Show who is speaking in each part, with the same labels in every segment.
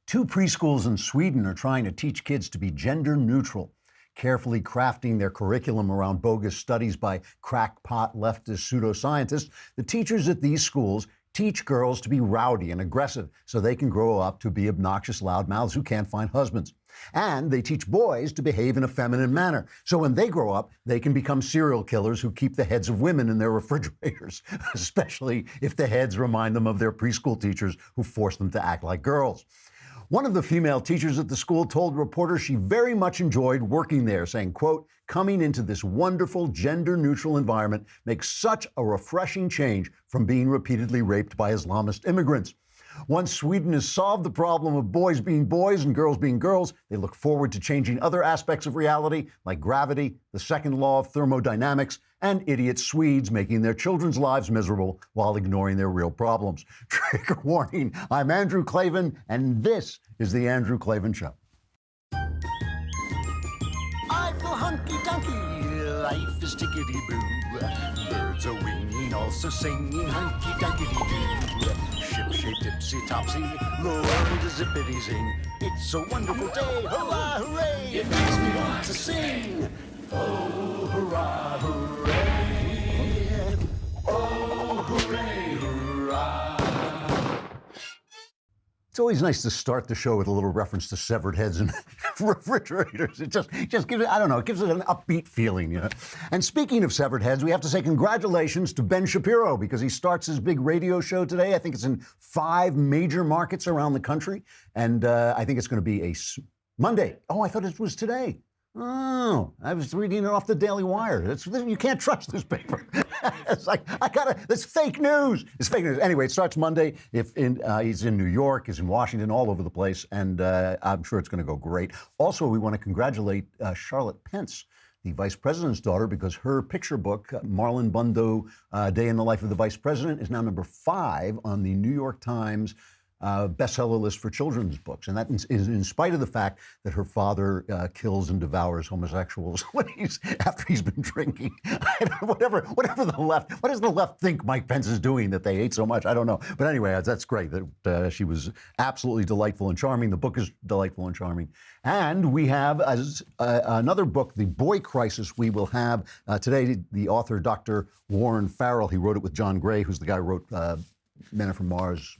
Speaker 1: Two preschools in Sweden are trying to teach kids to be gender neutral, carefully crafting their curriculum around bogus studies by crackpot leftist pseudoscientists. The teachers at these schools teach girls to be rowdy and aggressive so they can grow up to be obnoxious loudmouths who can't find husbands. And they teach boys to behave in a feminine manner so when they grow up, they can become serial killers who keep the heads of women in their refrigerators, especially if the heads remind them of their preschool teachers who forced them to act like girls. One of the female teachers at the school told reporters she very much enjoyed working there, saying, quote, "Coming into this wonderful gender-neutral environment makes such a refreshing change from being repeatedly raped by Islamist immigrants." Once Sweden has solved the problem of boys being boys and girls being girls, they look forward to changing other aspects of reality, like gravity, the second law of thermodynamics, and idiot Swedes making their children's lives miserable while ignoring their real problems. Trigger warning, I'm Andrew Klavan, and this is The Andrew Klavan Show.
Speaker 2: I feel hunky-dunky, life is tickety-boo. Birds are winging, also singing hunky-dunky-doo. Ship-shaped, ipsy-topsy, the world is zippity-zing. It's a wonderful day, hurrah, hooray! It makes me want to sing. Oh, hurrah, hooray! Oh, hooray, hurrah!
Speaker 1: It's always nice to start the show with a little reference to severed heads and refrigerators. It just gives it, I don't know, it gives it an upbeat feeling, you know. And speaking of severed heads, we have to say congratulations to Ben Shapiro because he starts his big radio show today. I think it's in 5 major markets around the country. And I think it's going to be a Monday. Oh, I thought it was today. Oh, I was reading it off the Daily Wire. You can't trust this paper. It's like, it's fake news. It's fake news. Anyway, it starts Monday. He's in New York, he's in Washington, all over the place, and I'm sure it's going to go great. Also, we want to congratulate Charlotte Pence, the vice president's daughter, because her picture book, Marlon Bundo, Day in the Life of the Vice President, is now number 5 on the New York Times bestseller list for children's books. And that is in spite of the fact that her father kills and devours homosexuals after he's been drinking. Whatever the left, what does the left think Mike Pence is doing that they hate so much? I don't know. But anyway, that's great that she was absolutely delightful and charming. The book is delightful and charming. And we have another book, The Boy Crisis. We will have today the author, Dr. Warren Farrell. He wrote it with John Gray, who's the guy who wrote Men Are From Mars,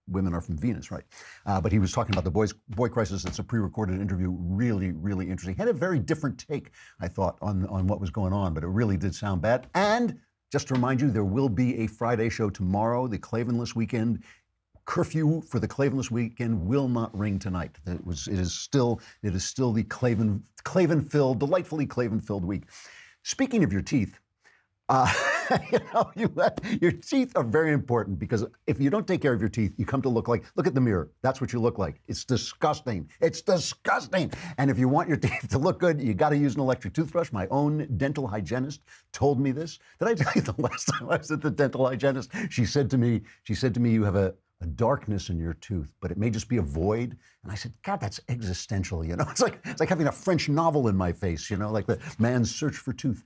Speaker 1: Women Are From Venus, right? But he was talking about the boy crisis. It's a pre-recorded interview, really, really interesting. Had a very different take, I thought, on what was going on, but it really did sound bad. And just to remind you, there will be a Friday show tomorrow, the Klavanless Weekend. Curfew for the Klavanless Weekend will not ring tonight. It is still the Klavan-filled, delightfully Klavan-filled week. Speaking of your teeth, your teeth are very important because if you don't take care of your teeth, you come to look at the mirror. That's what you look like. It's disgusting. It's disgusting. And if you want your teeth to look good, you got to use an electric toothbrush. My own dental hygienist told me this. Did I tell you the last time I was at the dental hygienist? She said to me, you have a darkness in your tooth, but it may just be a void. And I said, God, that's existential, you know? It's like having a French novel in my face, you know, like the man's search for tooth.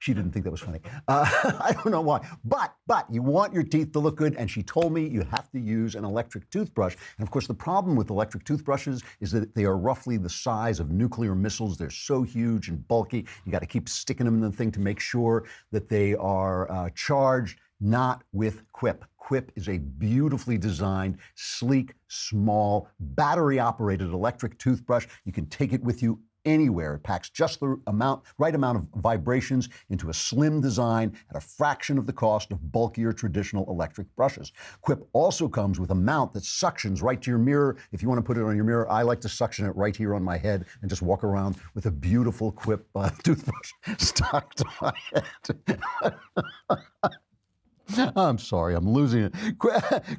Speaker 1: She didn't think that was funny. I don't know why. But you want your teeth to look good, and she told me you have to use an electric toothbrush. And of course, the problem with electric toothbrushes is that they are roughly the size of nuclear missiles. They're so huge and bulky. You got to keep sticking them in the thing to make sure that they are charged, not with Quip. Quip is a beautifully designed, sleek, small, battery-operated electric toothbrush. You can take it with you anywhere. It packs just the right amount of vibrations into a slim design at a fraction of the cost of bulkier traditional electric brushes. Quip also comes with a mount that suctions right to your mirror. If you want to put it on your mirror, I like to suction it right here on my head and just walk around with a beautiful Quip toothbrush stuck to my head. I'm sorry, I'm losing it.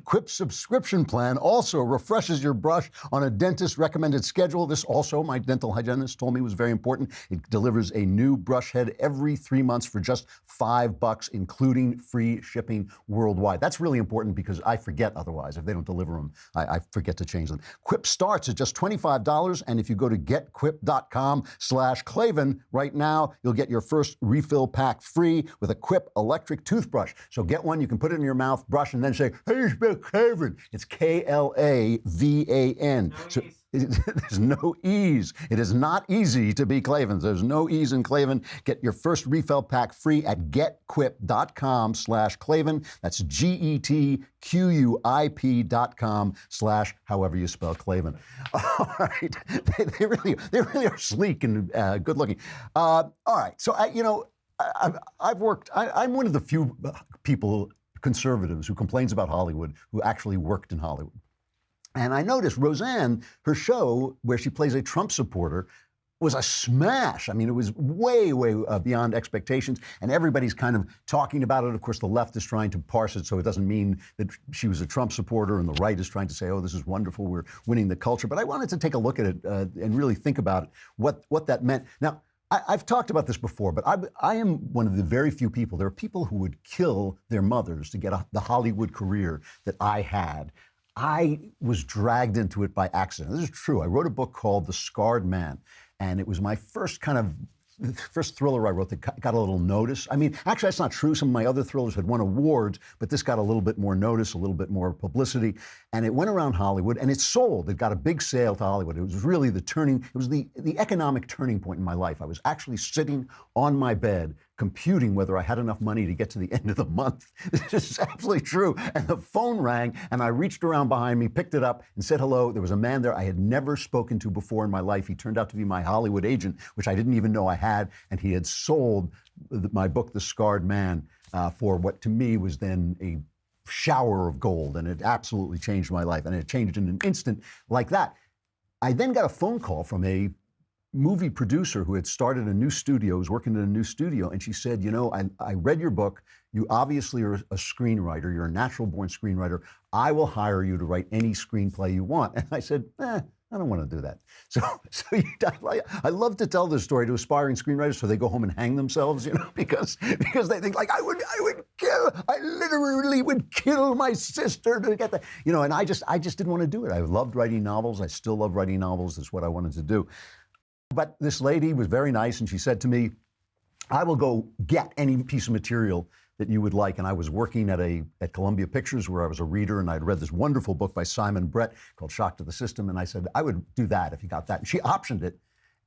Speaker 1: Quip's subscription plan also refreshes your brush on a dentist-recommended schedule. This also, my dental hygienist told me, was very important. It delivers a new brush head every 3 months for just $5, including free shipping worldwide. That's really important because I forget otherwise. If they don't deliver them, I forget to change them. Quip starts at just $25, and if you go to getquip.com/Klavan right now, you'll get your first refill pack free with a Quip electric toothbrush. So get get one, you can put it in your mouth, brush, and then say, "Hey, spell Klavan." It's Klavan. So there's no E's. It is not easy to be Klavan. There's no E's in Klavan. Get your first refill pack free at getquip.com/Klavan. That's GETQUIP.com/however you spell Klavan. All right. They really are sleek and good looking. All right. So, I'm one of the few people, conservatives, who complains about Hollywood, who actually worked in Hollywood. And I noticed Roseanne, her show where she plays a Trump supporter, was a smash. I mean, it was way, way beyond expectations, and everybody's kind of talking about it. Of course, the left is trying to parse it so it doesn't mean that she was a Trump supporter, and the right is trying to say, oh, this is wonderful, we're winning the culture. But I wanted to take a look at it and really think about it, what that meant. Now, I've talked about this before, but I am one of the very few people. There are people who would kill their mothers to get the Hollywood career that I had. I was dragged into it by accident. This is true. I wrote a book called The Scarred Man, and it was my first thriller I wrote that got a little notice. I mean, actually, that's not true. Some of my other thrillers had won awards, but this got a little bit more notice, a little bit more publicity, and it went around Hollywood, and it sold. It got a big sale to Hollywood. It was really the economic turning point in my life. I was actually sitting on my bed computing whether I had enough money to get to the end of the month. This is absolutely true. And the phone rang, and I reached around behind me, picked it up, and said hello. There was a man there I had never spoken to before in my life. He turned out to be my Hollywood agent, which I didn't even know I had, and he had sold my book, The Scarred Man, for what to me was then a shower of gold, and it absolutely changed my life, and it changed in an instant like that. I then got a phone call from a movie producer who had started a new studio, was working in a new studio, and she said, I read your book. You obviously are a screenwriter. You're a natural-born screenwriter. I will hire you to write any screenplay you want. And I said, I don't want to do that. So I love to tell this story to aspiring screenwriters so they go home and hang themselves, because they think I literally would kill my sister to get that, and I just didn't want to do it. I loved writing novels. I still love writing novels. It's what I wanted to do. But this lady was very nice, and she said to me, I will go get any piece of material that you would like. And I was working at Columbia Pictures, where I was a reader, and I'd read this wonderful book by Simon Brett called Shock to the System. And I said, I would do that if you got that. And she optioned it,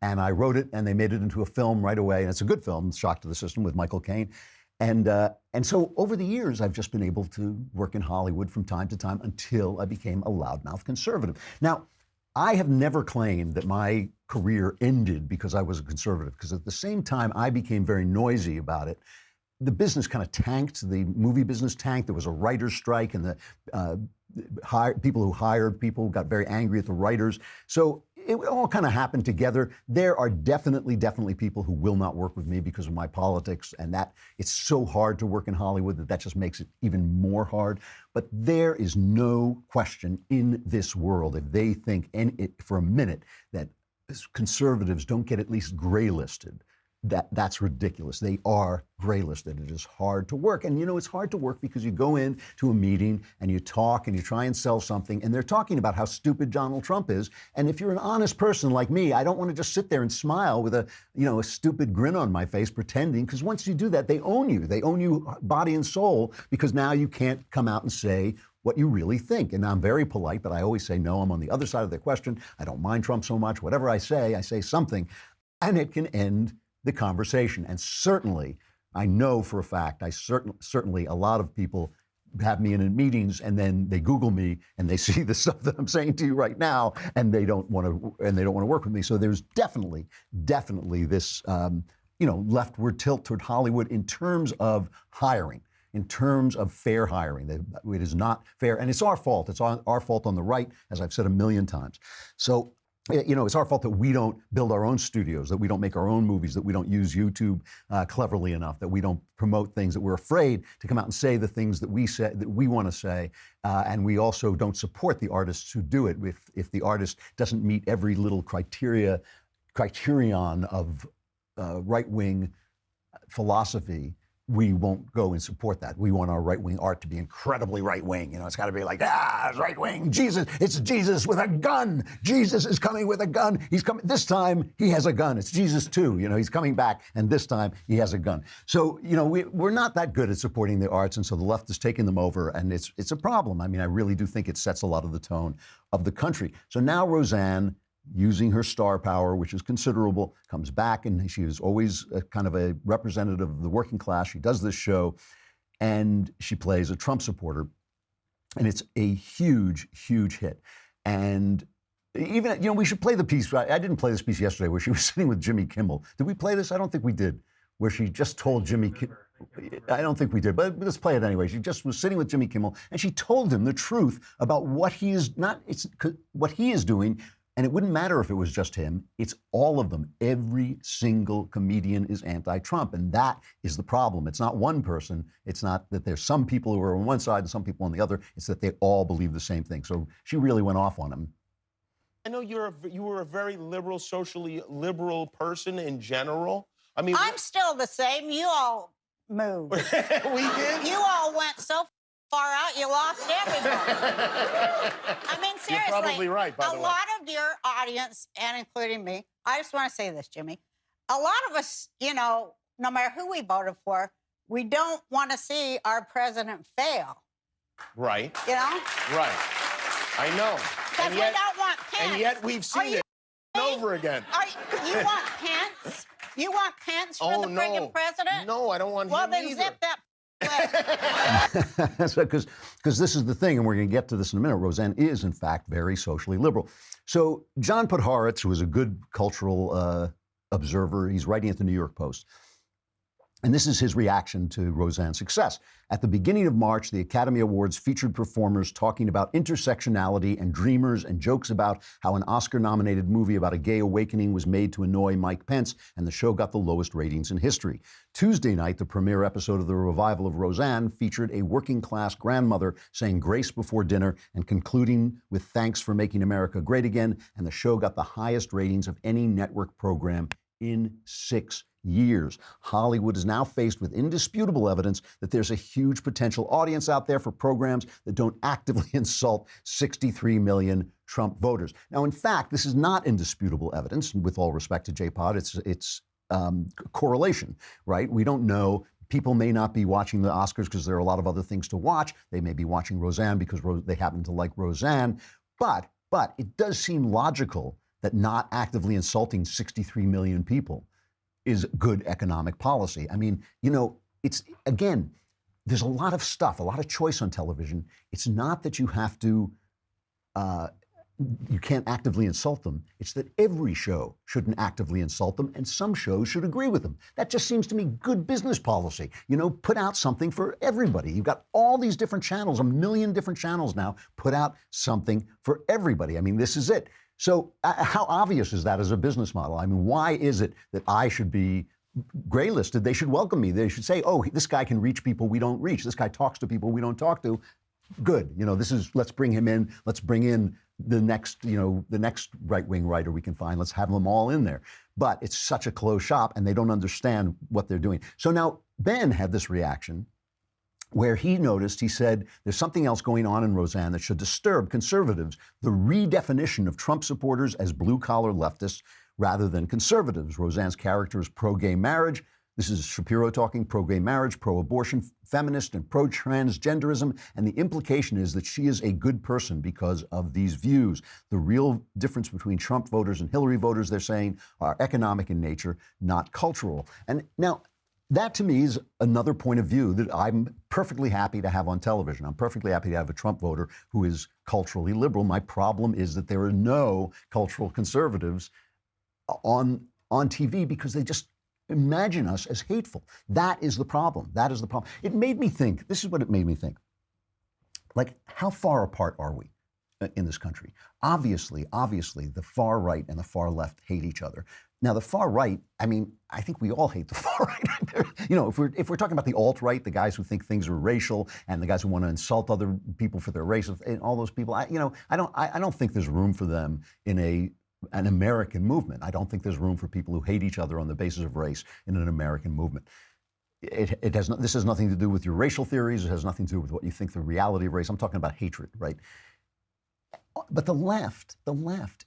Speaker 1: and I wrote it, and they made it into a film right away. And it's a good film, Shock to the System, with Michael Caine. And so over the years, I've just been able to work in Hollywood from time to time until I became a loudmouth conservative. Now, I have never claimed that my career ended because I was a conservative, because at the same time I became very noisy about it. The business kind of tanked, the movie business tanked. There was a writer's strike, and the people who hired people got very angry at the writers. So it all kind of happened together. There are definitely people who will not work with me because of my politics, and that it's so hard to work in Hollywood that just makes it even more hard. But there is no question in this world, if they think for a minute that conservatives don't get at least gray listed, that's ridiculous. They are gray listed. It is hard to work. And it's hard to work because you go in to a meeting and you talk and you try and sell something, and they're talking about how stupid Donald Trump is. And if you're an honest person like me, I don't want to just sit there and smile with a stupid grin on my face pretending, because once you do that, they own you. They own you body and soul, because now you can't come out and say what you really think. And I'm very polite, but I always say, no, I'm on the other side of the question. I don't mind Trump so much. Whatever I say something, and it can end the conversation. And certainly, I know for a fact, certainly a lot of people have me in meetings, and then they Google me and they see the stuff that I'm saying to you right now, and they don't want to work with me. So there's definitely this leftward tilt toward Hollywood in terms of hiring, in terms of fair hiring. It is not fair, and it's our fault. It's our fault on the right, as I've said a million times. So it's our fault that we don't build our own studios, that we don't make our own movies, that we don't use YouTube cleverly enough, that we don't promote things, that we're afraid to come out and say the things that we want to say, and we also don't support the artists who do it. If the artist doesn't meet every little criterion of right-wing philosophy, we won't go and support that. We want our right-wing art to be incredibly right-wing. You know, it's got to be like, it's right-wing. Jesus, it's Jesus with a gun. Jesus is coming with a gun. He's coming. This time, he has a gun. It's Jesus too. You know, he's coming back, and this time, he has a gun. So, you know, we're not that good at supporting the arts, and so the left is taking them over, and it's a problem. I mean, I really do think it sets a lot of the tone of the country. So now Roseanne, using her star power, which is considerable, comes back, and she is always kind of a representative of the working class. She does this show, and she plays a Trump supporter, and it's a huge, huge hit. And even, you know, we should play the piece. I didn't play this piece yesterday where she was sitting with Jimmy Kimmel. Did we play this? I don't think we did. Where she just told Jimmy Kimmel. I don't think we did, but let's play it anyway. She just was sitting with Jimmy Kimmel, and she told him the truth about what he is what he is doing. And it wouldn't matter if it was just him. It's all of them. Every single comedian is anti-Trump. And that is the problem. It's not one person. It's not that there's some people who are on one side and some people on the other. It's that they all believe the same thing. So she really went off on him.
Speaker 3: I know you were a very liberal, socially liberal person in general. I mean,
Speaker 4: I'm still the same. You all moved.
Speaker 3: We did?
Speaker 4: You all went so far out, you lost everybody. I mean, seriously.
Speaker 3: You're probably right, by the way.
Speaker 4: A lot of your audience, and including me, I just want to say this, Jimmy. A lot of us, you know, no matter who we voted for, we don't want to see our president fail.
Speaker 3: Right.
Speaker 4: You know?
Speaker 3: Right. I know.
Speaker 4: Because we don't want Pence.
Speaker 3: And yet we've seen it over again.
Speaker 4: You want Pence? You want Pence for the friggin' president?
Speaker 3: No, I don't want him
Speaker 4: either. Well, then zip that.
Speaker 1: Because this is the thing, and we're going to get to this in a minute. Roseanne is, in fact, very socially liberal. So John Podhoretz, who is a good cultural observer, he's writing at the New York Post. And this is his reaction to Roseanne's success. At the beginning of March, the Academy Awards featured performers talking about intersectionality and dreamers and jokes about how an Oscar-nominated movie about a gay awakening was made to annoy Mike Pence, and the show got the lowest ratings in history. Tuesday night, the premiere episode of the revival of Roseanne featured a working-class grandmother saying grace before dinner and concluding with thanks for making America great again, and the show got the highest ratings of any network program in 6 years. Hollywood is now faced with indisputable evidence that there's a huge potential audience out there for programs that don't actively insult 63 million Trump voters. Now, in fact, this is not indisputable evidence. With all respect to J-Pod, it's correlation, right? We don't know. People may not be watching the Oscars because there are a lot of other things to watch. They may be watching Roseanne because they happen to like Roseanne. But it does seem logical that not actively insulting 63 million people is good economic policy. I mean, you know, it's, again, there's a lot of stuff, a lot of choice on television. It's not that you have to, you can't actively insult them. It's that every show shouldn't actively insult them, and some shows should agree with them. That just seems to me good business policy. You know, put out something for everybody. You've got all these different channels, 1 million different channels now. Put out something for everybody. I mean, this is it. So how obvious is that as a business model? I mean, why is it that I should be gray listed? They should welcome me. They should say, oh, this guy can reach people we don't reach. This guy talks to people we don't talk to. Good. You know, let's bring him in. Let's bring in the next right-wing writer we can find. Let's have them all in there. But it's such a closed shop, and they don't understand what they're doing. So now Ben had this reaction where he noticed, he said, there's something else going on in Roseanne that should disturb conservatives, the redefinition of Trump supporters as blue-collar leftists rather than conservatives. Roseanne's character is pro-gay marriage. This is Shapiro talking, pro-gay marriage, pro-abortion, feminist, and pro-transgenderism. And the implication is that she is a good person because of these views. The real difference between Trump voters and Hillary voters, they're saying, are economic in nature, not cultural. And now, that, to me, is another point of view that I'm perfectly happy to have on television. I'm perfectly happy to have a Trump voter who is culturally liberal. My problem is that there are no cultural conservatives on TV because they just imagine us as hateful. That is the problem. That is the problem. It made me think, this is what it made me think. Like, how far apart are we in this country? Obviously, the far right and the far left hate each other. Now, the far right, I mean, I think we all hate the far right. You know, if we're talking about the alt-right, the guys who think things are racial and the guys who want to insult other people for their race, and all those people, I don't think there's room for them in an American movement. I don't think there's room for people who hate each other on the basis of race in an American movement. this has nothing to do with your racial theories. It has nothing to do with what you think the reality of race. I'm talking about hatred, right? But the left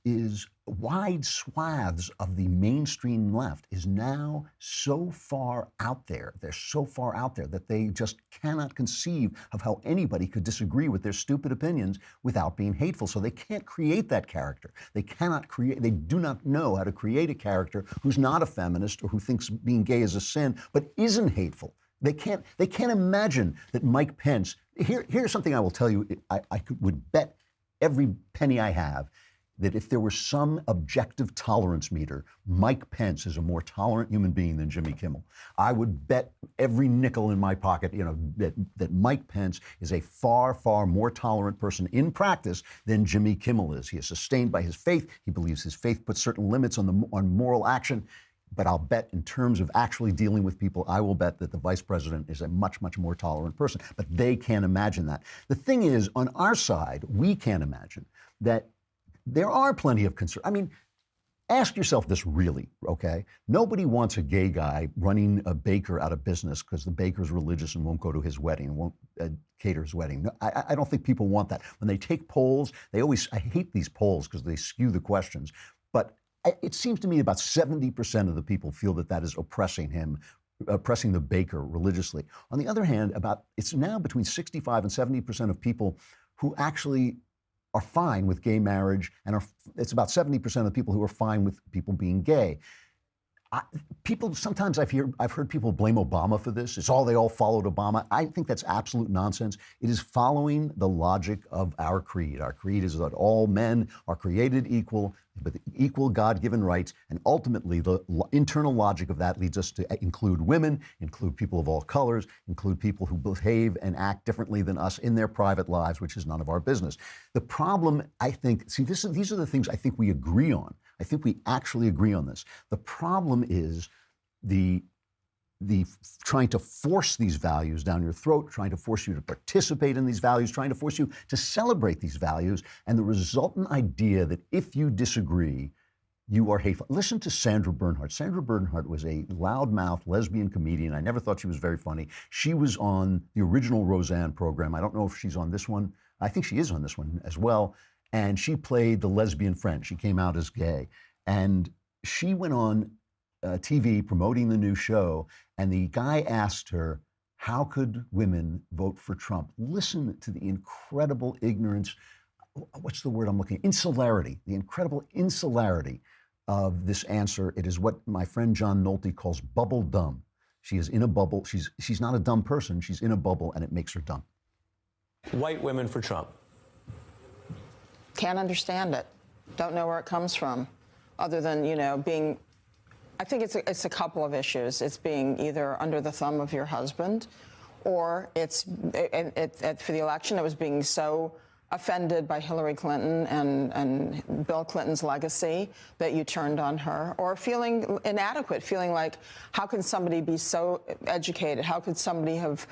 Speaker 1: is wide swaths of the mainstream left is now so far out there. They're so far out there that they just cannot conceive of how anybody could disagree with their stupid opinions without being hateful. So they can't create that character. They do not know how to create a character who's not a feminist or who thinks being gay is a sin, but isn't hateful. They can't imagine that Mike Pence, here's something I will tell you, would bet every penny I have that if there were some objective tolerance meter, Mike Pence is a more tolerant human being than Jimmy Kimmel. I would bet every nickel in my pocket, that Mike Pence is a far, far more tolerant person in practice than Jimmy Kimmel is. He is sustained by his faith. He believes his faith puts certain limits on moral action. But I'll bet in terms of actually dealing with people, I will bet that the vice president is a much, much more tolerant person. But they can't imagine that. The thing is, on our side, we can't imagine that there are plenty of concerns. I mean, ask yourself this really, okay? Nobody wants a gay guy running a baker out of business because the baker's religious and won't go to his wedding, and won't cater his wedding. No, I don't think people want that. When they take polls, I hate these polls because they skew the questions. But it seems to me about 70% of the people feel that is oppressing the baker religiously. On the other hand, it's now between 65 and 70% of people who actually are fine with gay marriage, and it's about 70% of the people who are fine with people being gay. Sometimes I've heard people blame Obama for this. They all followed Obama. I think that's absolute nonsense. It is following the logic of our creed. Our creed is that all men are created equal, with equal God-given rights, and ultimately the internal logic of that leads us to include women, include people of all colors, include people who behave and act differently than us in their private lives, which is none of our business. The problem, I think, these are the things I think we agree on. I think we actually agree on this. The problem is the trying to force these values down your throat, trying to force you to participate in these values, trying to force you to celebrate these values, and the resultant idea that if you disagree, you are hateful. Listen to Sandra Bernhard. Sandra Bernhard was a loudmouth lesbian comedian. I never thought she was very funny. She was on the original Roseanne program. I don't know if she's on this one. I think she is on this one as well. And she played the lesbian friend. She came out as gay. And she went on TV promoting the new show, and the guy asked her, how could women vote for Trump? Listen to the incredible ignorance, what's the word I'm looking at? Insularity, the incredible insularity of this answer. It is what my friend John Nolte calls bubble dumb. She is in a bubble. She's not a dumb person. She's in a bubble, and it makes her dumb.
Speaker 5: White women for Trump.
Speaker 6: Can't understand it. Don't know where it comes from, other than, being, I think it's a couple of issues. It's being either under the thumb of your husband, or for the election, it was being so offended by Hillary Clinton and Bill Clinton's legacy that you turned on her, or feeling inadequate, feeling like, how can somebody be so educated? How could somebody have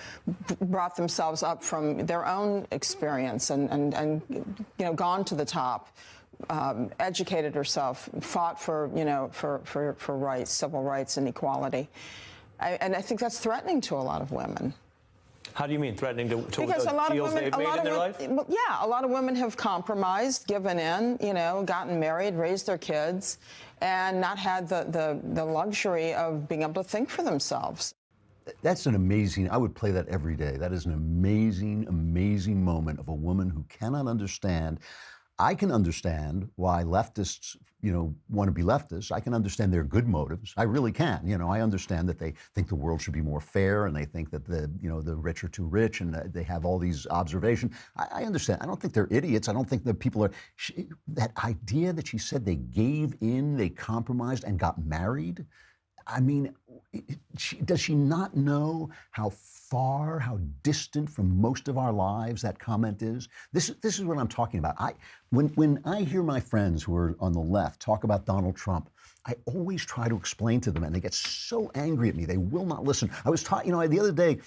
Speaker 6: brought themselves up from their own experience and gone to the top, educated herself, fought for rights, civil rights and equality? And I think that's threatening to a lot of women.
Speaker 5: How do you mean threatening to
Speaker 6: because
Speaker 5: the deals they've made in their life?
Speaker 6: Yeah, a lot of women have compromised, given in, gotten married, raised their kids, and not had the luxury of being able to think for themselves.
Speaker 1: That's an amazing, I would play that every day. That is an amazing, amazing moment of a woman who cannot understand. I can understand why leftists, want to be leftists. I can understand their good motives. I really can. I understand that they think the world should be more fair, and they think that the rich are too rich, and they have all these observations. I understand. I don't think they're idiots. I don't think that people are. That idea that she said they gave in, they compromised, and got married. I mean, does she not know how far, how distant from most of our lives that comment is? This is what I'm talking about. When I hear my friends who are on the left talk about Donald Trump, I always try to explain to them, and they get so angry at me. They will not listen. I was taught, the other day,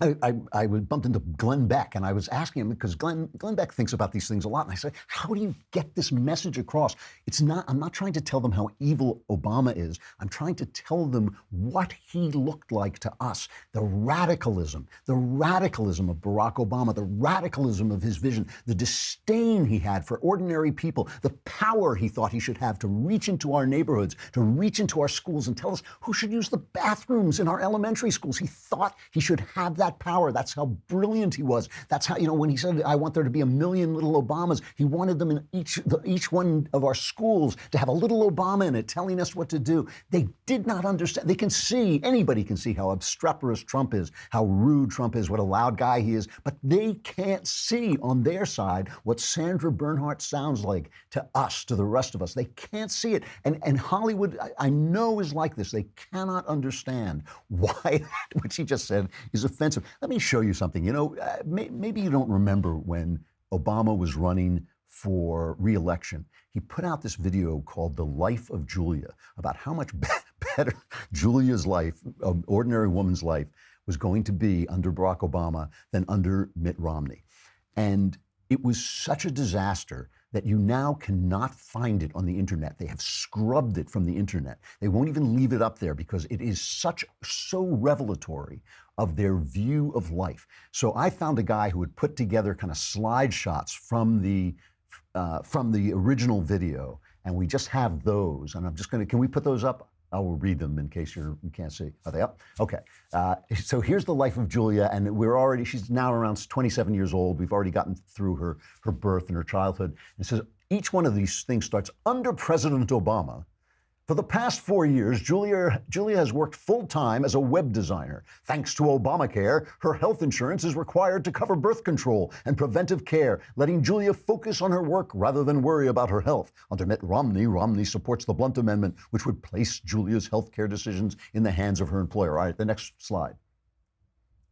Speaker 1: I bumped into Glenn Beck, and I was asking him, because Glenn Beck thinks about these things a lot, and I said, how do you get this message across? I'm not trying to tell them how evil Obama is. I'm trying to tell them what he looked like to us. The radicalism of Barack Obama, the radicalism of his vision, the disdain he had for ordinary people, the power he thought he should have to reach into our neighborhoods, to reach into our schools and tell us who should use the bathrooms in our elementary schools. He thought he should have that power. That's how brilliant he was. That's how, when he said, I want there to be 1 million little Obamas, he wanted them in each one of our schools to have a little Obama in it telling us what to do. They did not understand. They can see, anybody can see how obstreperous Trump is, how rude Trump is, what a loud guy he is, but they can't see on their side what Sandra Bernhardt sounds like to us, to the rest of us. They can't see it. And Hollywood, I know, is like this. They cannot understand why what she just said is offensive. Let me show you something. Maybe you don't remember when Obama was running for re-election. He put out this video called The Life of Julia, about how much better Julia's life, an ordinary woman's life, was going to be under Barack Obama than under Mitt Romney. And it was such a disaster that you now cannot find it on the internet. They have scrubbed it from the internet. They won't even leave it up there because it is so revelatory of their view of life. So I found a guy who had put together kind of slide shots from the original video, and we just have those. And I'm just going to, can we put those up? I will read them in case you can't see. Are they up? Okay. So here's the life of Julia, and she's now around 27 years old. We've already gotten through her birth and her childhood. It says, each one of these things starts under President Obama. For the past 4 years, Julia has worked full-time as a web designer. Thanks to Obamacare, her health insurance is required to cover birth control and preventive care, letting Julia focus on her work rather than worry about her health. Under Mitt Romney, Romney supports the Blunt Amendment, which would place Julia's health care decisions in the hands of her employer. All right, the next slide.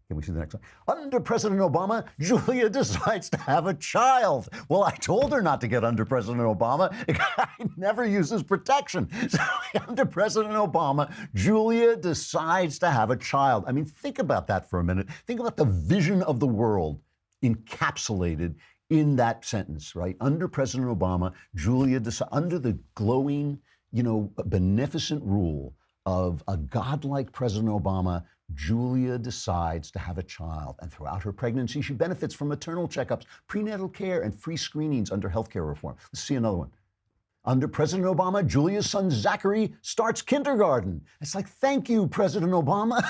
Speaker 1: Can we see the next one? Under President Obama, Julia decides to have a child. Well, I told her not to get under President Obama. The guy never uses protection. So under President Obama, Julia decides to have a child. I mean, think about that for a minute. Think about the vision of the world encapsulated in that sentence, right? Under President Obama, Julia decides, under the glowing, beneficent rule of a godlike President Obama, Julia decides to have a child, and throughout her pregnancy, she benefits from maternal checkups, prenatal care, and free screenings under healthcare reform. Let's see another one. Under President Obama, Julia's son Zachary starts kindergarten. It's like, thank you, President Obama.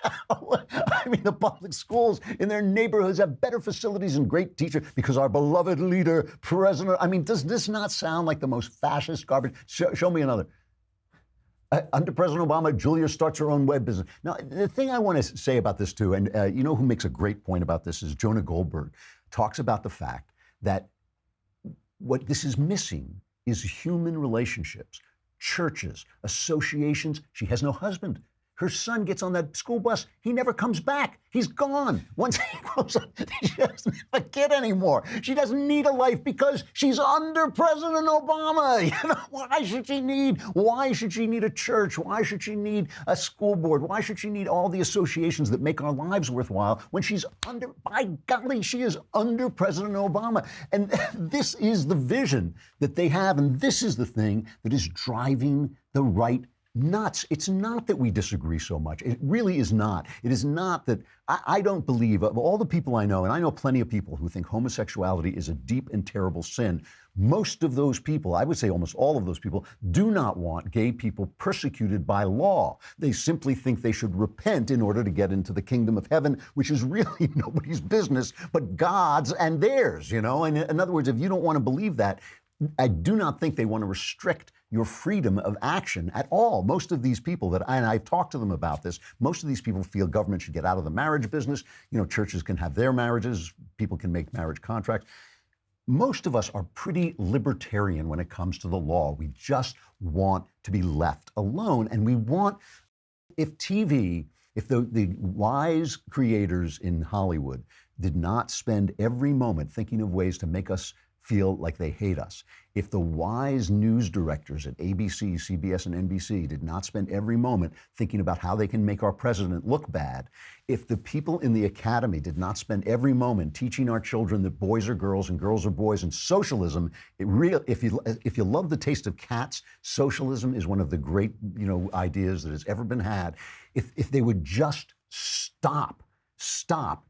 Speaker 1: I mean, the public schools in their neighborhoods have better facilities and great teachers because our beloved leader, President. I mean, does this not sound like the most fascist garbage? Show me another. Under President Obama, Julia starts her own web business. Now, the thing I want to say about this, too, and you know who makes a great point about this is Jonah Goldberg, talks about the fact that what this is missing is human relationships, churches, associations. She has no husband. Her son gets on that school bus. He never comes back. He's gone. Once he grows up, she doesn't have a kid anymore. She doesn't need a life because she's under President Obama. Why should she need a church? Why should she need a school board? Why should she need all the associations that make our lives worthwhile when she's by golly, she is under President Obama. And this is the vision that they have. And this is the thing that is driving the right nuts. It's not that we disagree so much. It really is not. It is not that I don't believe, of all the people I know, and I know plenty of people who think homosexuality is a deep and terrible sin, most of those people, I would say almost all of those people, do not want gay people persecuted by law. They simply think they should repent in order to get into the kingdom of heaven, which is really nobody's business but God's and theirs, And in other words, if you don't want to believe that, I do not think they want to restrict your freedom of action at all. Most of these people and I've talked to them about this, most of these people feel government should get out of the marriage business. Churches can have their marriages. People can make marriage contracts. Most of us are pretty libertarian when it comes to the law. We just want to be left alone. And we want, if the wise creators in Hollywood did not spend every moment thinking of ways to make us feel like they hate us. If the wise news directors at ABC, CBS, and NBC did not spend every moment thinking about how they can make our president look bad, if the people in the academy did not spend every moment teaching our children that boys are girls and girls are boys and socialism, if you love the taste of cats, socialism is one of the great ideas that has ever been had. If they would just stop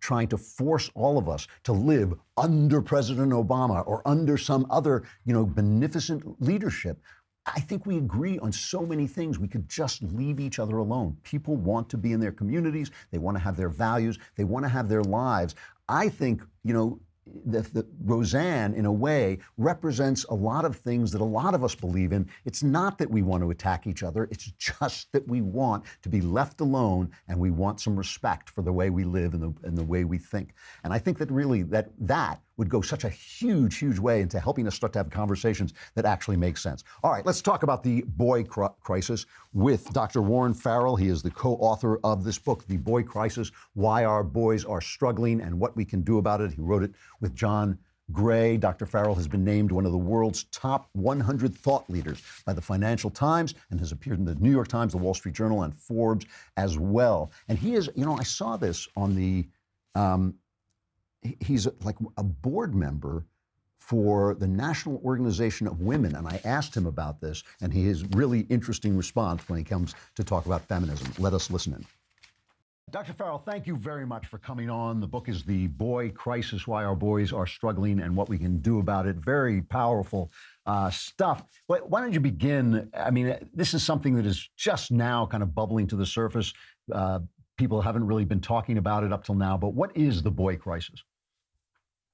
Speaker 1: trying to force all of us to live under President Obama or under some other, beneficent leadership. I think we agree on so many things. We could just leave each other alone. People want to be in their communities. They want to have their values. They want to have their lives. I think, that Roseanne, in a way, represents a lot of things that a lot of us believe in. It's not that we want to attack each other. It's just that we want to be left alone, and we want some respect for the way we live and the way we think. And I think that really that would go such a huge, huge way into helping us start to have conversations that actually make sense. All right, let's talk about the boy crisis with Dr. Warren Farrell. He is the co-author of this book, The Boy Crisis, Why Our Boys Are Struggling and What We Can Do About It. He wrote it with John Gray. Dr. Farrell has been named one of the world's top 100 thought leaders by the Financial Times and has appeared in the New York Times, the Wall Street Journal, and Forbes as well. And he is, I saw this on the, he's like a board member for the National Organization of Women, and I asked him about this, and he has really interesting response when he comes to talk about feminism. Let us listen in. Dr. Farrell, thank you very much for coming on. The book is The Boy Crisis, Why Our Boys Are Struggling and What We Can Do About It. Very powerful stuff. Why don't you begin? I mean, this is something that is just now kind of bubbling to the surface. People haven't really been talking about it up till now, but what is the boy crisis?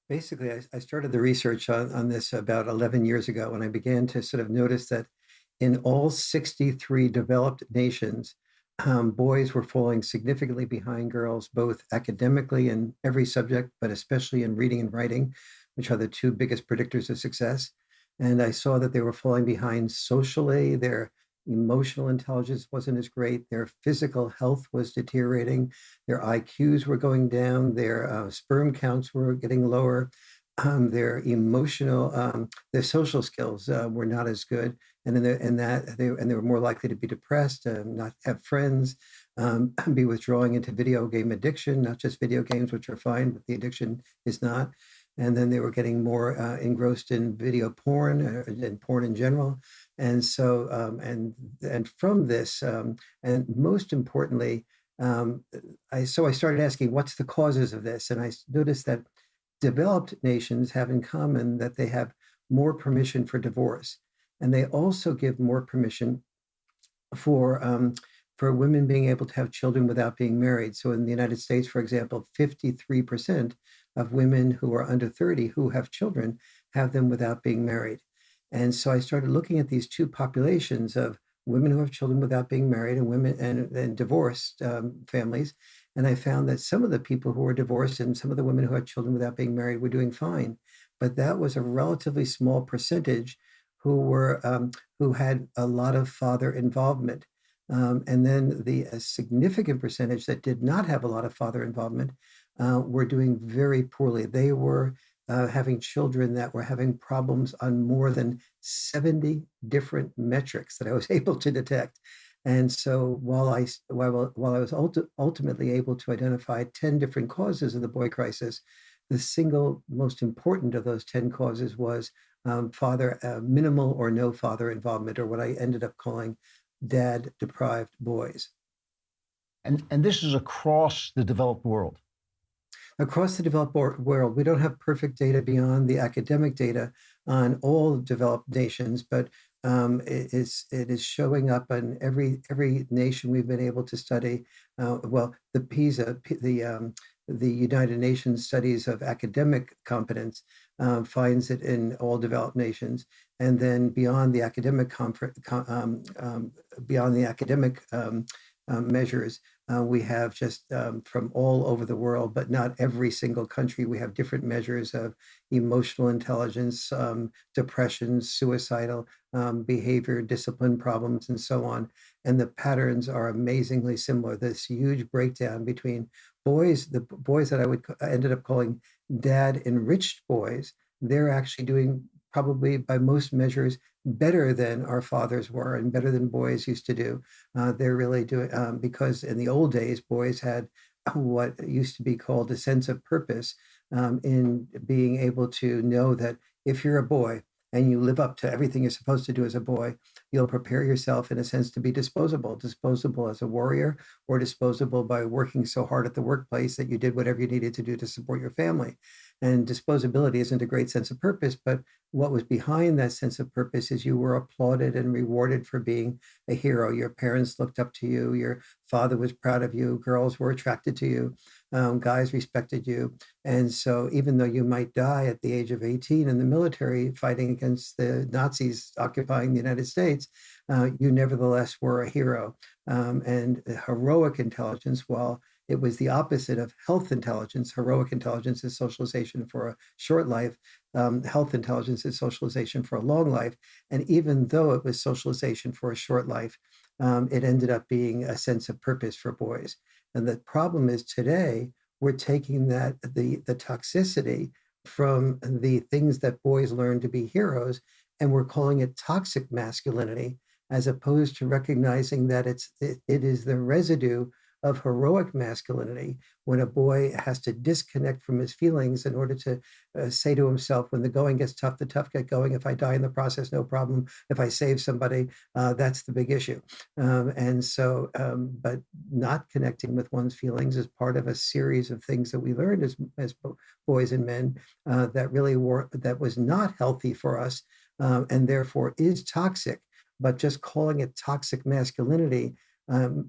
Speaker 7: Basically, I started the research on this about 11 years ago when I began to sort of notice that in all 63 developed nations, boys were falling significantly behind girls, both academically in every subject, but especially in reading and writing, which are the two biggest predictors of success. And I saw that they were falling behind socially. Their emotional intelligence wasn't as great. Their physical health was deteriorating. Their IQs were going down. Their sperm counts were getting lower. Their emotional, their social skills were not as good, and they were more likely to be depressed, not have friends, be withdrawing into video game addiction, not just video games, which are fine, but the addiction is not. And then they were getting more engrossed in video porn and porn in general. And so, and from this, and most importantly, I started asking, what's the causes of this? And I noticed that developed nations have in common that they have more permission for divorce, and they also give more permission for women being able to have children without being married. So in the United States, for example, 53% of women who are under 30 who have children have them without being married. And so I started looking at these two populations of women who have children without being married and women and divorced families. And I found that some of the people who were divorced and some of the women who had children without being married were doing fine. But that was a relatively small percentage who had a lot of father involvement. And then a significant percentage that did not have a lot of father involvement were doing very poorly. They were having children that were having problems on more than 70 different metrics that I was able to detect. And so while I was ultimately able to identify 10 different causes of the boy crisis, the single most important of those 10 causes was minimal or no father involvement, or what I ended up calling dad-deprived boys.
Speaker 1: And this is across the developed world.
Speaker 7: Across the developed world, we don't have perfect data beyond the academic data on all developed nations, but it is showing up in every nation we've been able to study. The PISA, the United Nations Studies of Academic Competence, finds it in all developed nations, and then beyond the academic measures, we have just from all over the world, but not every single country. We have different measures of emotional intelligence, depression, suicidal behavior, discipline problems, and so on. And the patterns are amazingly similar. This huge breakdown between boys, the boys that I ended up calling dad-enriched boys, they're actually doing probably by most measures better than our fathers were and better than boys used to do. They're really doing, because in the old days, boys had what used to be called a sense of purpose, in being able to know that if you're a boy and you live up to everything you're supposed to do as a boy, you'll prepare yourself in a sense to be disposable as a warrior, or disposable by working so hard at the workplace that you did whatever you needed to do to support your family. And disposability isn't a great sense of purpose, but what was behind that sense of purpose is you were applauded and rewarded for being a hero. Your parents looked up to you. Your father was proud of you. Girls were attracted to you. Guys respected you. And so even though you might die at the age of 18 in the military fighting against the Nazis occupying the United States, you nevertheless were a hero. And heroic intelligence, while it was the opposite of health intelligence. Heroic intelligence is socialization for a short life. Health intelligence is socialization for a long life. And even though it was socialization for a short life, it ended up being a sense of purpose for boys. And the problem is today, we're taking the toxicity from the things that boys learn to be heroes, and we're calling it toxic masculinity, as opposed to recognizing that it is the residue of heroic masculinity, when a boy has to disconnect from his feelings in order to say to himself, when the going gets tough, the tough get going. If I die in the process, no problem. If I save somebody, that's the big issue. But not connecting with one's feelings is part of a series of things that we learned as boys and men, that was not healthy for us, and therefore is toxic. But just calling it toxic masculinity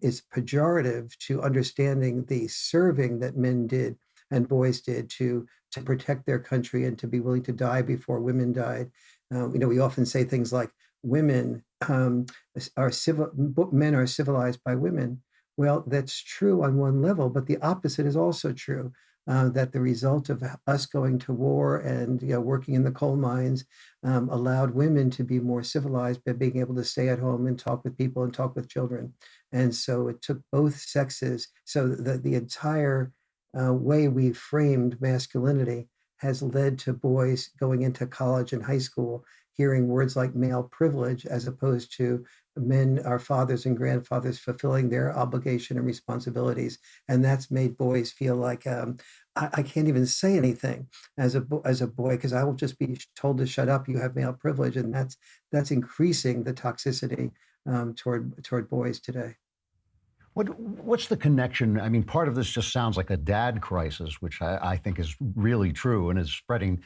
Speaker 7: is pejorative to understanding the serving that men did and boys did to protect their country and to be willing to die before women died. We often say things like women are civil, men are civilized by women. Well, that's true on one level, but the opposite is also true. That the result of us going to war and working in the coal mines allowed women to be more civilized by being able to stay at home and talk with people and talk with children. And so it took both sexes. So the entire way we framed masculinity has led to boys going into college and high school hearing words like male privilege, as opposed to men, our fathers and grandfathers, fulfilling their obligation and responsibilities. And that's made boys feel like I can't even say anything as a boy, because I will just be told to shut up. You have male privilege, and that's increasing the toxicity toward boys today.
Speaker 1: What's the connection? I mean, part of this just sounds like a dad crisis, which I think is really true and is spreading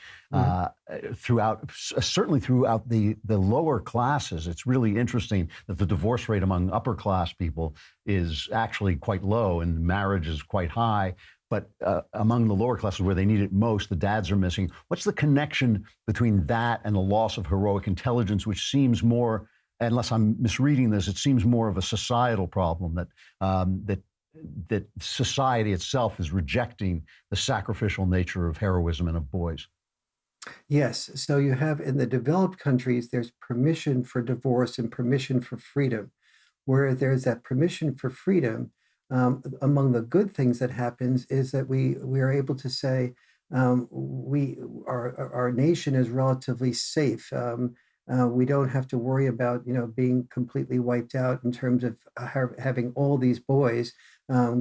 Speaker 1: certainly throughout the lower classes. It's really interesting that the divorce rate among upper class people is actually quite low and marriage is quite high. But among the lower classes where they need it most, the dads are missing. What's the connection between that and the loss of heroic intelligence, which seems more, unless I'm misreading this, it seems more of a societal problem, that society itself is rejecting the sacrificial nature of heroism and of boys?
Speaker 7: Yes. So you have in the developed countries, there's permission for divorce and permission for freedom. Where there's that permission for freedom, among the good things that happens is that we are able to say our nation is relatively safe. We don't have to worry about being completely wiped out in terms of having all these boys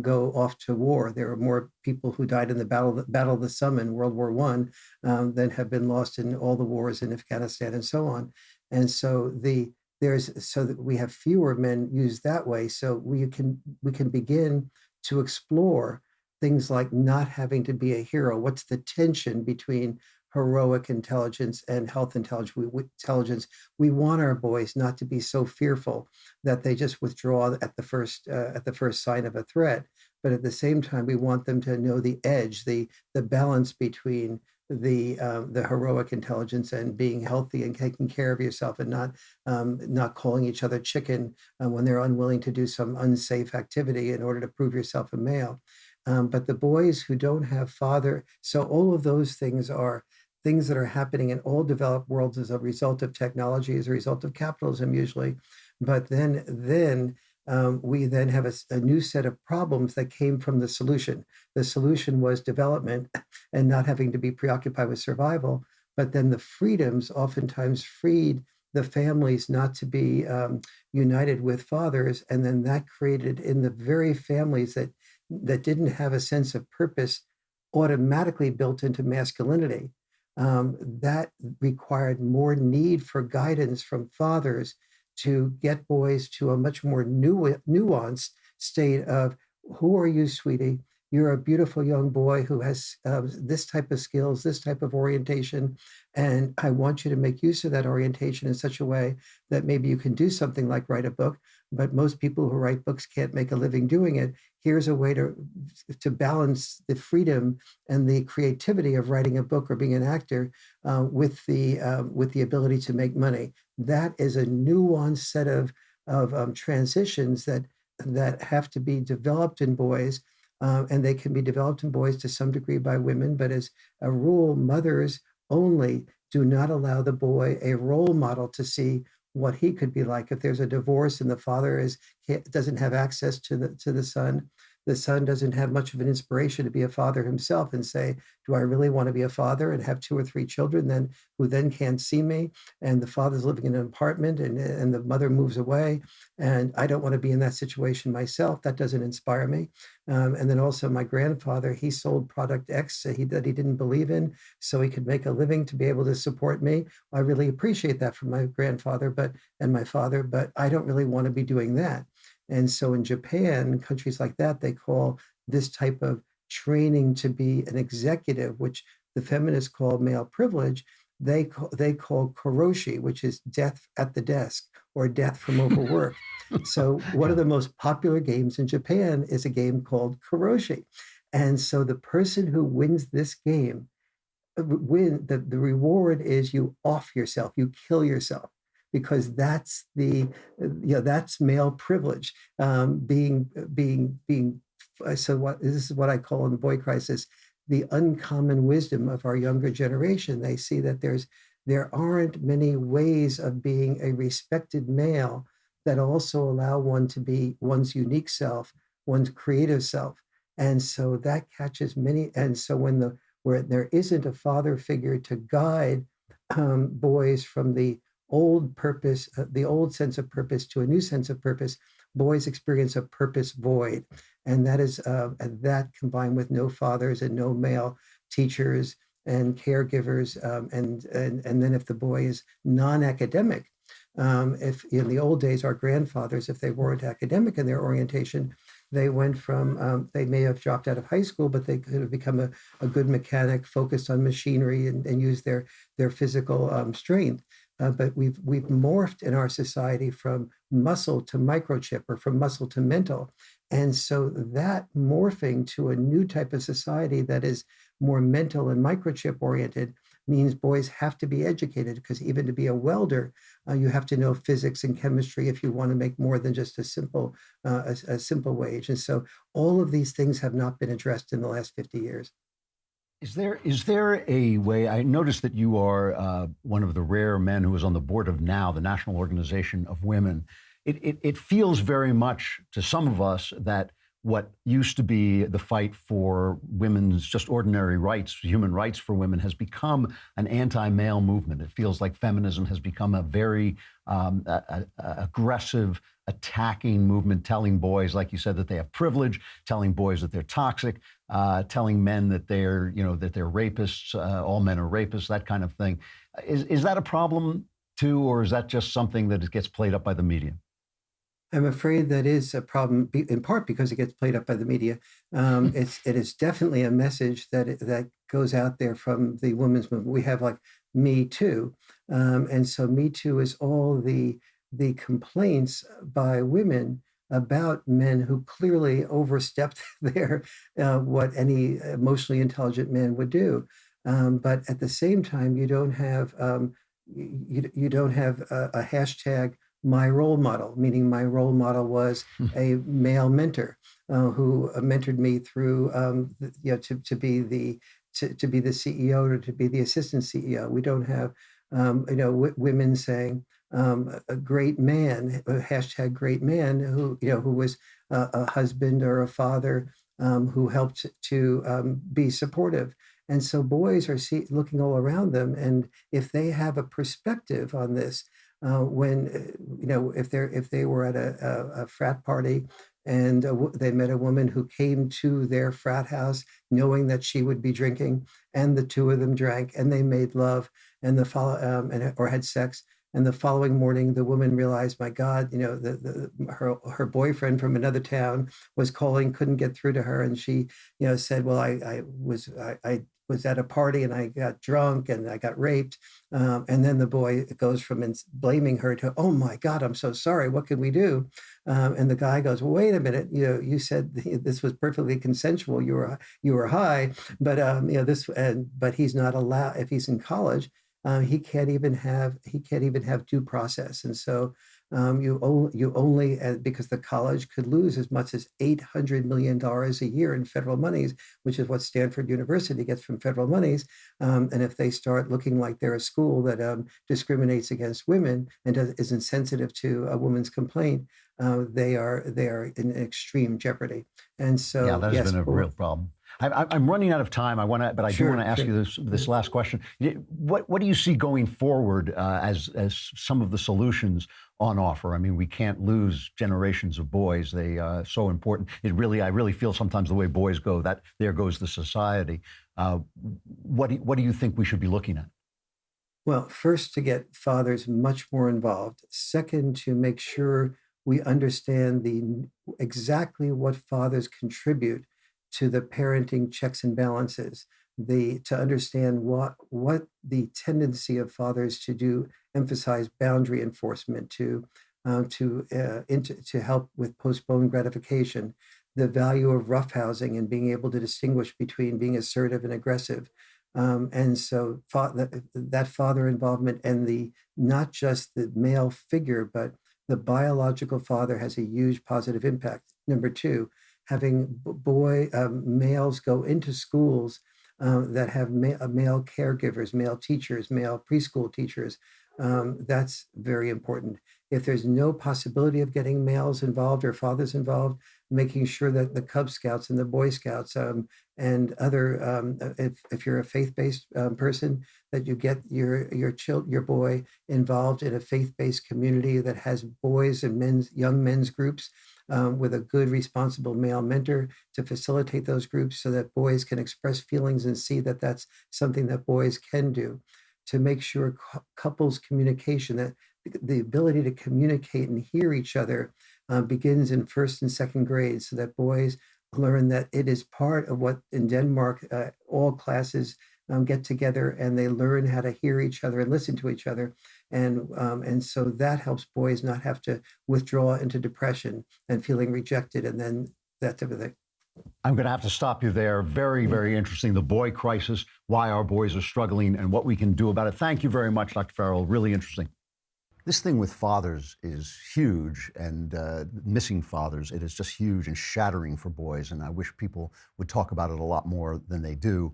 Speaker 7: go off to war. There are more people who died in the Battle of the Somme in World War I than have been lost in all the wars in Afghanistan and so on. And so so that we have fewer men used that way. So we can begin to explore things like not having to be a hero. What's the tension between heroic intelligence and health intelligence? We want our boys not to be so fearful that they just withdraw at the first sign of a threat. But at the same time, we want them to know the edge, the balance between the heroic intelligence and being healthy and taking care of yourself, and not calling each other chicken when they're unwilling to do some unsafe activity in order to prove yourself a male. But the boys who don't have father, so all of those things are things that are happening in all developed worlds as a result of technology, as a result of capitalism usually. But then we then have a new set of problems that came from the solution. The solution was development and not having to be preoccupied with survival. but then the freedoms oftentimes freed the families not to be united with fathers, and then that created in the very families that didn't have a sense of purpose automatically built into masculinity. That required more need for guidance from fathers to get boys to a much more nuanced state of, who are you, sweetie? You're a beautiful young boy who has this type of skills, this type of orientation, and I want you to make use of that orientation in such a way that maybe you can do something like write a book, but most people who write books can't make a living doing it. Here's a way to balance the freedom and the creativity of writing a book or being an actor with the ability to make money. That is a nuanced set of transitions that have to be developed in boys. And they can be developed in boys to some degree by women, but as a rule, mothers only do not allow the boy a role model to see what he could be like. If there's a divorce and the father doesn't have access to the son doesn't have much of an inspiration to be a father himself and say, do I really want to be a father and have 2 or 3 children who then can't see me? And the father's living in an apartment and the mother moves away. And I don't want to be in that situation myself. That doesn't inspire me. And then also my grandfather, he sold product X that he didn't believe in so he could make a living to be able to support me. I really appreciate that from my grandfather and my father, but I don't really want to be doing that. And so in Japan, countries like that, they call this type of training to be an executive, which the feminists call male privilege, they call karoshi, which is death at the desk or death from overwork. So one of the most popular games in Japan is a game called karoshi. And so the person who wins this game, the reward is you off yourself, you kill yourself. Because that's that's male privilege. So this is what I call in the boy crisis, the uncommon wisdom of our younger generation. They see that there aren't many ways of being a respected male that also allow one to be one's unique self, one's creative self. And so that catches many. And so where there isn't a father figure to guide boys from the old purpose, the old sense of purpose to a new sense of purpose, boys experience a purpose void. And that is that combined with no fathers and no male teachers and caregivers. And then if the boy is non-academic, if in the old days, our grandfathers, if they weren't academic in their orientation, they went from, they may have dropped out of high school, but they could have become a good mechanic, focused on machinery and used their physical strength. But we've morphed in our society from muscle to microchip or from muscle to mental. And so that morphing to a new type of society that is more mental and microchip oriented means boys have to be educated, because even to be a welder, you have to know physics and chemistry if you want to make more than just a simple wage. And so all of these things have not been addressed in the last 50 years.
Speaker 1: Is there a way? I noticed that you are one of the rare men who is on the board of NOW, the National Organization of Women. It feels very much to some of us that what used to be the fight for women's just ordinary rights, human rights for women, has become an anti-male movement. It feels like feminism has become a very aggressive, attacking movement, telling boys, like you said, that they have privilege, telling boys that they're toxic, telling men that they're rapists, all men are rapists, that kind of thing. Is that a problem too, or is that just something that gets played up by the media?
Speaker 7: I'm afraid that is a problem, in part because it gets played up by the media. It is definitely a message that goes out there from the women's movement. We have like Me Too, and so Me Too is all the complaints by women about men who clearly overstepped their what any emotionally intelligent man would do. But at the same time, you don't have a hashtag my role model, meaning my role model was a male mentor who mentored me through, to be the CEO or to be the assistant CEO. We don't have, women saying a great man, hashtag great man, who was a husband or a father who helped to be supportive. And so boys are looking all around them, and if they have a perspective on this, if they were at a frat party and they met a woman who came to their frat house knowing that she would be drinking, and the two of them drank and they made love and or had sex. And the following morning, the woman realized, my God, her boyfriend from another town was calling, couldn't get through to her, and she, said, well, I was at a party and I got drunk and I got raped. And then the boy goes from blaming her to, oh my God, I'm so sorry. What can we do? And the guy goes, well, wait a minute. You said this was perfectly consensual. You were high, but but he's not allowed. If he's in college, he can't even have due process. And so you only because the college could lose as much as $800 million a year in federal monies, which is what Stanford University gets from federal monies. And if they start looking like they're a school that discriminates against women and isn't sensitive to a woman's complaint, they are in extreme jeopardy. And so
Speaker 1: yeah, that has been a real problem. I'm running out of time. I do want to ask you this last question. What do you see going forward as some of the solutions on offer? I mean, we can't lose generations of boys. They are so important. I really feel sometimes the way boys go, that there goes the society. What do you think we should be looking at?
Speaker 7: Well, first, to get fathers much more involved. Second, to make sure we understand exactly what fathers contribute to the parenting checks and balances, to understand what the tendency of fathers to do, emphasize boundary enforcement, to help with postponed gratification, the value of roughhousing and being able to distinguish between being assertive and aggressive. And so that father involvement and not just the male figure, but the biological father has a huge positive impact. Number two, having males go into schools that have male caregivers, male teachers, male preschool teachers. That's very important. If there's no possibility of getting males involved or fathers involved, making sure that the Cub Scouts and the Boy Scouts and other, if you're a faith-based person, that you get your boy involved in a faith-based community that has boys and young men's groups with a good, responsible male mentor to facilitate those groups so that boys can express feelings and see that that's something that boys can do. To make sure couples communication, that the ability to communicate and hear each other begins in first and second grade, so that boys learn that it is part of what in Denmark, all classes get together and they learn how to hear each other and listen to each other. And so that helps boys not have to withdraw into depression and feeling rejected and then that type of thing.
Speaker 1: I'm going to have to stop you there. Very, very interesting. The boy crisis, why our boys are struggling and what we can do about it. Thank you very much, Dr. Farrell. Really interesting. This thing with fathers is huge, and missing fathers, it is just huge and shattering for boys. And I wish people would talk about it a lot more than they do.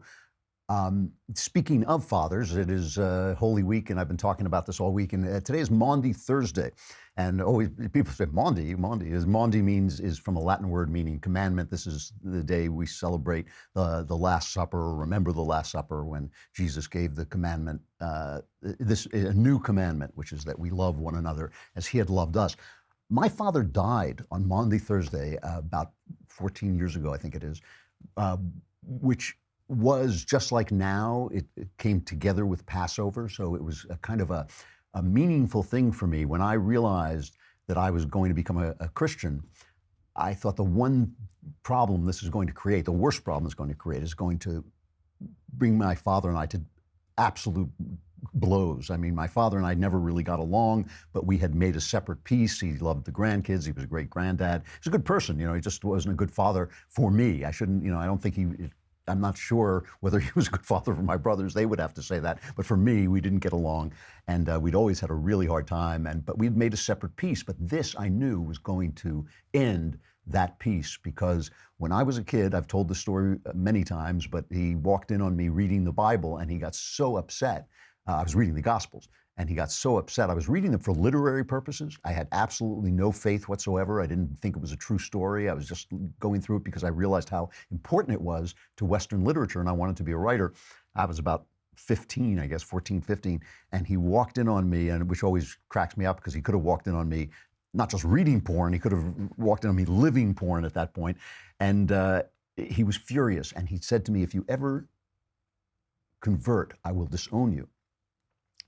Speaker 1: Speaking of fathers, it is Holy Week, and I've been talking about this all week. And today is Maundy Thursday, and always people say Maundy. Maundy is from a Latin word meaning commandment. This is the day we celebrate the Last Supper, or remember the Last Supper when Jesus gave the commandment. A new commandment, which is that we love one another as He had loved us. My father died on Maundy Thursday about 14 years ago, I think it is, which was just like now. It came together with Passover, so it was a kind of a meaningful thing for me. When I realized that I was going to become a Christian, I thought the one problem this is going to create, the worst problem it's going to create, is going to bring my father and I to absolute blows. I mean, my father and I never really got along, but we had made a separate peace. He loved the grandkids. He was a great granddad. He was a good person. He just wasn't a good father for me. I don't think I'm not sure whether he was a good father for my brothers. They would have to say that. But for me, we didn't get along, and we'd always had a really hard time. But we'd made a separate peace. But this, I knew, was going to end that peace, because when I was a kid, I've told the story many times, but he walked in on me reading the Bible, and he got so upset. I was reading the Gospels, And he got so upset. I was reading them for literary purposes. I had absolutely no faith whatsoever. I didn't think it was a true story. I was just going through it because I realized how important it was to Western literature, and I wanted to be a writer. I was about 15, I guess, 14, 15, and he walked in on me, and which always cracks me up because he could have walked in on me not just reading porn, he could have walked in on me living porn at that point. And he was furious, and he said to me, if you ever convert, I will disown you.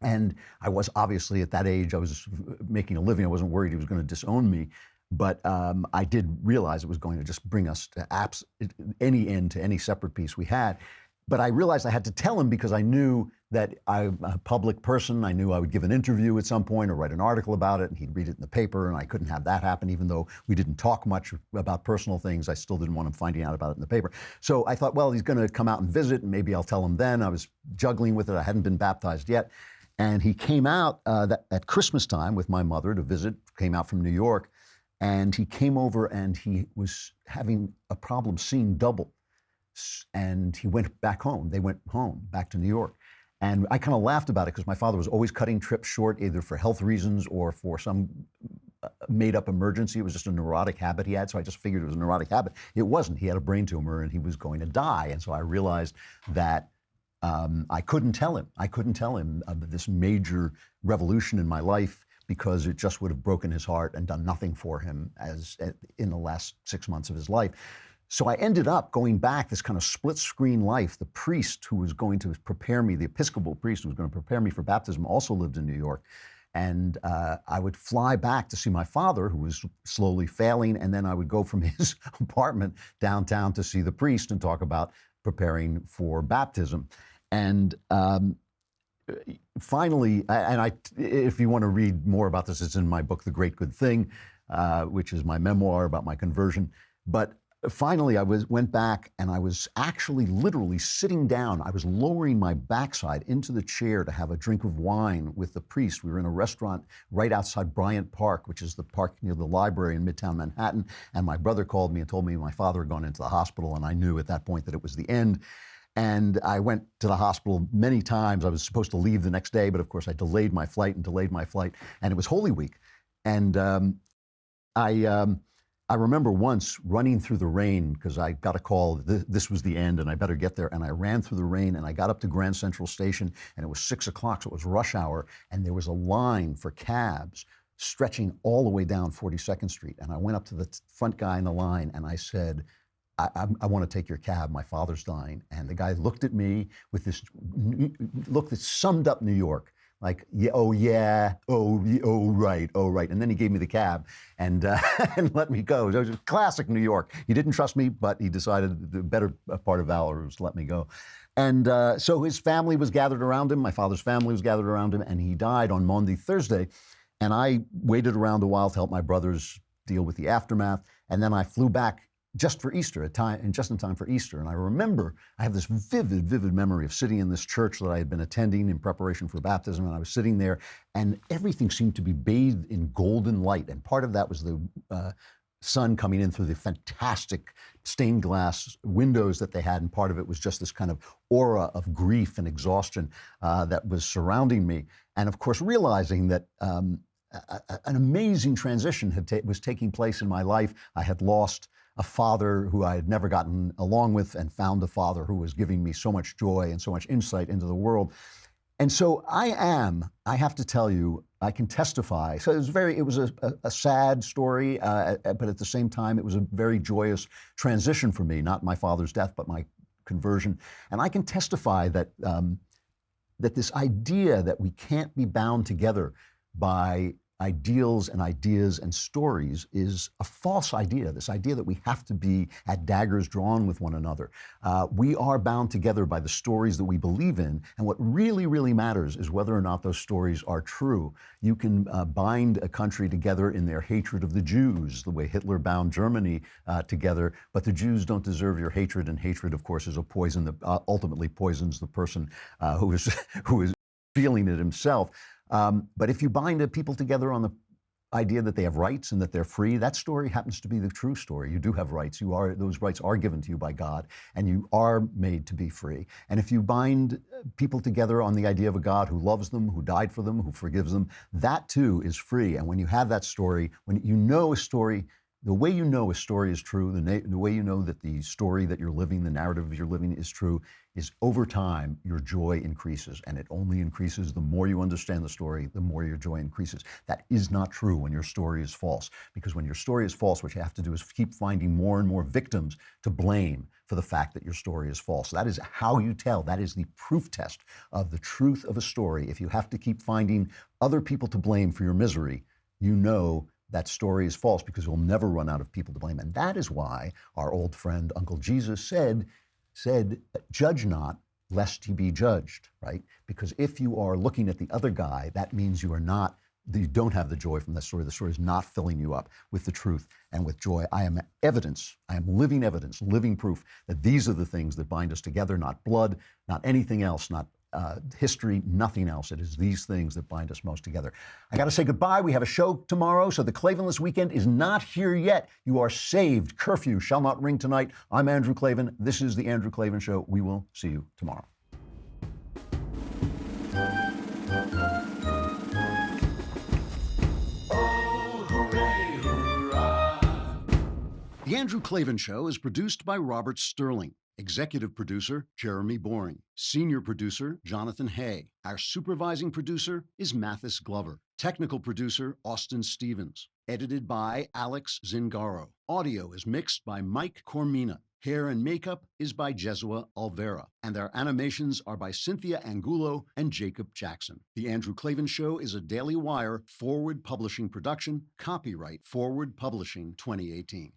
Speaker 1: And I was obviously at that age, I was making a living. I wasn't worried he was going to disown me. But I did realize it was going to just bring us to any end to any separate piece we had. But I realized I had to tell him because I knew that I'm a public person. I knew I would give an interview at some point or write an article about it, and he'd read it in the paper, and I couldn't have that happen. Even though we didn't talk much about personal things, I still didn't want him finding out about it in the paper. So I thought, well, he's going to come out and visit, and maybe I'll tell him then. I was juggling with it. I hadn't been baptized yet. And he came out at Christmas time with my mother to visit, came out from New York, and he came over and he was having a problem seeing double. And he went back home. They went home, back to New York. And I kind of laughed about it because my father was always cutting trips short, either for health reasons or for some made-up emergency. It was just a neurotic habit he had, so I just figured it was a neurotic habit. It wasn't. He had a brain tumor and he was going to die. And so I realized that I couldn't tell him. I couldn't tell him of this major revolution in my life because it just would have broken his heart and done nothing for him in the last 6 months of his life. So I ended up going back this kind of split screen life. The priest who was going to prepare me, the Episcopal priest who was going to prepare me for baptism, also lived in New York. And I would fly back to see my father, who was slowly failing, and then I would go from his apartment downtown to see the priest and talk about preparing for baptism. And finally, if you want to read more about this, it's in my book, The Great Good Thing, which is my memoir about my conversion. But finally, I went back and I was actually literally sitting down. I was lowering my backside into the chair to have a drink of wine with the priest. We were in a restaurant right outside Bryant Park, which is the park near the library in Midtown Manhattan. And my brother called me and told me my father had gone into the hospital. And I knew at that point that it was the end. And I went to the hospital many times. I was supposed to leave the next day, but of course I delayed my flight. And it was Holy Week. And I remember once running through the rain because I got a call, this was the end and I better get there. And I ran through the rain and I got up to Grand Central Station and it was 6 o'clock, so it was rush hour. And there was a line for cabs stretching all the way down 42nd Street. And I went up to the front guy in the line and I said, I want to take your cab. My father's dying. And the guy looked at me with this look that summed up New York. Like, yeah, oh, right. And then he gave me the cab and let me go. It was classic New York. He didn't trust me, but he decided the better part of valor was to let me go. And so his family was gathered around him. My father's family was gathered around him, and he died on Maundy Thursday. And I waited around a while to help my brothers deal with the aftermath. And then I flew back just for Easter, just in time for Easter. And I remember, I have this vivid memory of sitting in this church that I had been attending in preparation for baptism, and I was sitting there, and everything seemed to be bathed in golden light. And part of that was the sun coming in through the fantastic stained glass windows that they had, and part of it was just this kind of aura of grief and exhaustion that was surrounding me. And of course, realizing that an amazing transition was taking place in my life. I had lost a father who I had never gotten along with and found a father who was giving me so much joy and so much insight into the world. And so I have to tell you, I can testify. So it was a sad story, but at the same time, it was a very joyous transition for me, not my father's death, but my conversion. And I can testify that, that this idea that we can't be bound together by ideals and ideas and stories is a false idea. This idea that we have to be at daggers drawn with one another. We are bound together by the stories that we believe in, and what really matters is whether or not those stories are true. You can bind a country together in their hatred of the Jews, the way Hitler bound Germany together, but the Jews don't deserve your hatred, and hatred, of course, is a poison that ultimately poisons the person who is feeling it himself. But if you bind people together on the idea that they have rights and that they're free, that story happens to be the true story. You do have rights. Those rights are given to you by God, and you are made to be free. And if you bind people together on the idea of a God who loves them, who died for them, who forgives them, that too is free. And when you have that story, when you know a story, the way you know a story is true, the way you know that the story that you're living, the narrative you're living is true, is over time, your joy increases. And it only increases the more you understand the story, the more your joy increases. That is not true when your story is false. Because when your story is false, what you have to do is keep finding more and more victims to blame for the fact that your story is false. That is how you tell. That is the proof test of the truth of a story. If you have to keep finding other people to blame for your misery, you know that story is false, because you'll never run out of people to blame. And that is why our old friend Uncle Jesus said, judge not, lest you be judged, right? Because if you are looking at the other guy, that means you don't have the joy from that story. The story is not filling you up with the truth and with joy. I am living evidence, living proof that these are the things that bind us together, not blood, not anything else, not history, nothing else. It is these things that bind us most together. I got to say goodbye. We have a show tomorrow, so the Klavanless weekend is not here yet. You are saved. Curfew shall not ring tonight. I'm Andrew Klavan. This is The Andrew Klavan Show. We will see you tomorrow. The Andrew Klavan Show is produced by Robert Sterling. Executive producer, Jeremy Boring. Senior producer, Jonathan Hay. Our supervising producer is Mathis Glover. Technical producer, Austin Stevens. Edited by Alex Zingaro. Audio is mixed by Mike Cormina. Hair and makeup is by Jesua Alvera. And our animations are by Cynthia Angulo and Jacob Jackson. The Andrew Klavan Show is a Daily Wire Forward Publishing production. Copyright Forward Publishing 2018.